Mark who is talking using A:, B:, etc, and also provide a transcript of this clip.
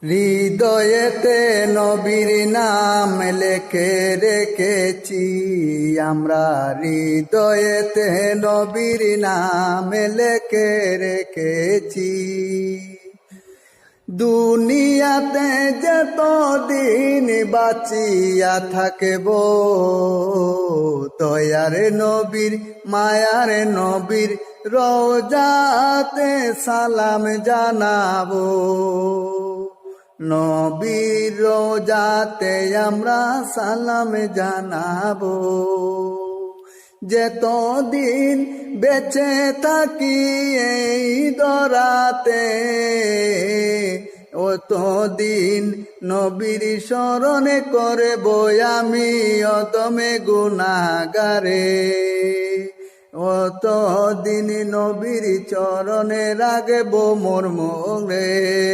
A: হৃদয়েতে নবীর নাম লেখে রেখেছি আমরা, হৃদয়েতে নবীর নাম লেখে রেখেছি। দুনিয়াতে যতদিন বাঁচিয়া থাকব, দয়ার নবীর মায়ার নবীর রওজাতে সালাম জানাবো। নবীর রওজাতে আমরা সালাম জানাবো। যতদিন বেঁচে থাকি এই ধরাতে, অতদিন নবীর স্মরণে করব আমি অদমে গুনাহগারে। অতদিন নবীর চরণে রাখব মোর মনে।